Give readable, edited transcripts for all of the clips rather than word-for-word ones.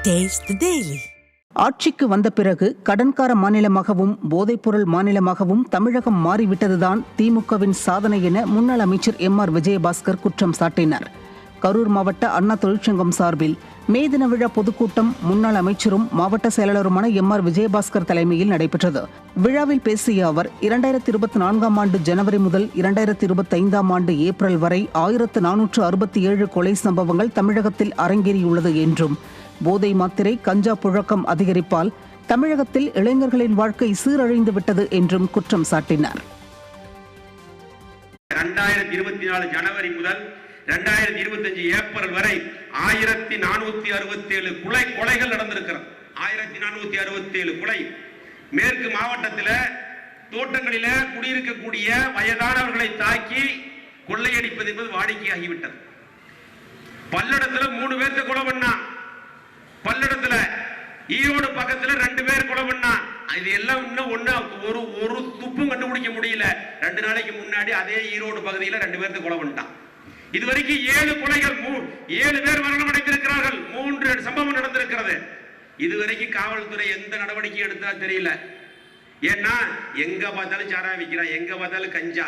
Taste the Daily. ஆட்சிக்கு வந்த பிறகு கடன்கார மாநிலமாகவும் போதைப்பொருள் மாநிலமாகவும் தமிழகம் மாறிவிட்டதுதான் திமுகவின் சாதனை என முன்னாள் அமைச்சர் எம்.ஆர். விஜயபாஸ்கர் குற்றம் சாட்டினார். கரூர் மாவட்ட அண்ணா தொழிற்சங்கம் சார்பில் மே தின விழா பொதுக்கூட்டம் முன்னாள் அமைச்சரும் மாவட்ட செயலாளருமான எம்.ஆர். விஜயபாஸ்கர் தலைமையில் நடைபெற்றது. விழாவில் பேசிய அவர் 2024ஆம் ஆண்டு ஜனவரி முதல் 2025ஆம் ஆண்டு ஏப்ரல் வரை 1467 கொலை சம்பவங்கள் தமிழகத்தில் அரங்கேறியுள்ளது என்றும் போதை மாத்திரை கஞ்சா புழக்கம் அதிகரிப்பால் தமிழகத்தில் இளைஞர்களின் வாழ்க்கை சீரழிந்து விட்டது என்றும் குற்றம் சாட்டினார். 2024 ஜனவரி முதல் 2025 ஏப்ரல் வரை 1467 கொலைகள் நடந்திருக்கிறது. 1467 கொலை. மேற்கு மாவட்டத்தில் தோட்டங்களில குடியிருக்கக்கூடிய வயதானவர்களை தாக்கி கொள்ளையடிப்பது என்பது வாடிக்கையாகிவிட்டது. பல்லடத்துல 3 பேர்த்த கொலை பண்ணா, பல்லடத்துல ஈரோடு பக்கத்துல 2 பேர் கொலை பண்ணா. இது எல்லாம் இன்னும் ஒரு துப்பும் கண்டுபிடிக்க முடியல. 2 நாளைக்கு முன்னாடி அதே ஈரோடு பகுதியில் 2 பேர்த்த கொலை பண்ணிட்டான். இதுவரைக்கும் 7 கொலைகள், 7 பேர் மரணம் அடைந்திருக்கிறார்கள். 3 சம்பவம் நடந்திருக்கிறது. இதுவரைக்கும் காவல்துறை எந்த நடவடிக்கை எடுத்தா தெரியல. ஏன்னா எங்க பார்த்தாலும் சாரா விற்கிறான், எங்க பார்த்தாலும் கஞ்சா.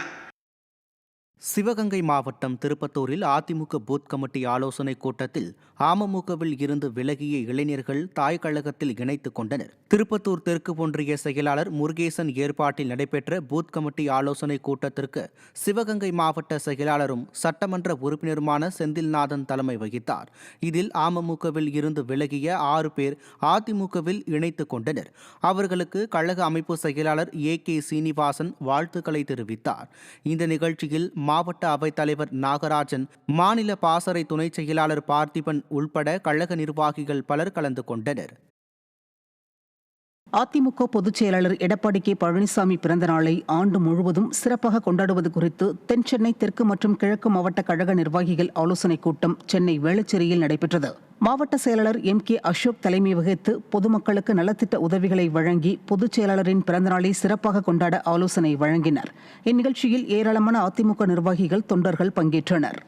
சிவகங்கை மாவட்டம் திருப்பத்தூரில் அதிமுக பூத் கமிட்டி ஆலோசனை கூட்டத்தில் அமமுகவில் இருந்து விலகிய இளைஞர்கள் தாய் கழகத்தில் இணைத்துக் கொண்டனர். திருப்பத்தூர் தெற்கு ஒன்றிய செயலாளர் முருகேசன் ஏற்பாட்டில் நடைபெற்ற பூத் கமிட்டி ஆலோசனை கூட்டத்திற்கு சிவகங்கை மாவட்ட செயலாளரும் சட்டமன்ற உறுப்பினருமான செந்தில்நாதன் தலைமை வகித்தார். இதில் அமமுகவில் இருந்து விலகிய 6 பேர் அதிமுகவில் இணைத்துக் கொண்டனர். அவர்களுக்கு கழக அமைப்பு செயலாளர் A.K. சீனிவாசன் வாழ்த்துக்களை தெரிவித்தார். இந்த நிகழ்ச்சியில் மாவட்ட அவைத்தலைவர் நாகராஜன், மாநில பாசறை துணை செயலாளர் பார்த்திபன் உள்பட கழக நிர்வாகிகள் பலர் கலந்து கொண்டனர். அதிமுக பொதுச் செயலாளர் எடப்பாடி கே. பழனிசாமி பிறந்த நாளை ஆண்டு முழுவதும் சிறப்பாக கொண்டாடுவது குறித்து தென்சென்னை தெற்கு மற்றும் கிழக்கு மாவட்ட கழக நிர்வாகிகள் ஆலோசனைக் கூட்டம் சென்னை வேளச்சேரியில் நடைபெற்றது. மாவட்ட செயலாளர் M.K. அசோக் தலைமை வகித்து பொதுமக்களுக்கு நலத்திட்ட உதவிகளை வழங்கி பொதுச் செயலாளரின் பிறந்தநாளை சிறப்பாக கொண்டாட ஆலோசனை வழங்கினர். இந்நிகழ்ச்சியில் ஏராளமான அதிமுக நிர்வாகிகள், தொண்டர்கள் பங்கேற்றனர்.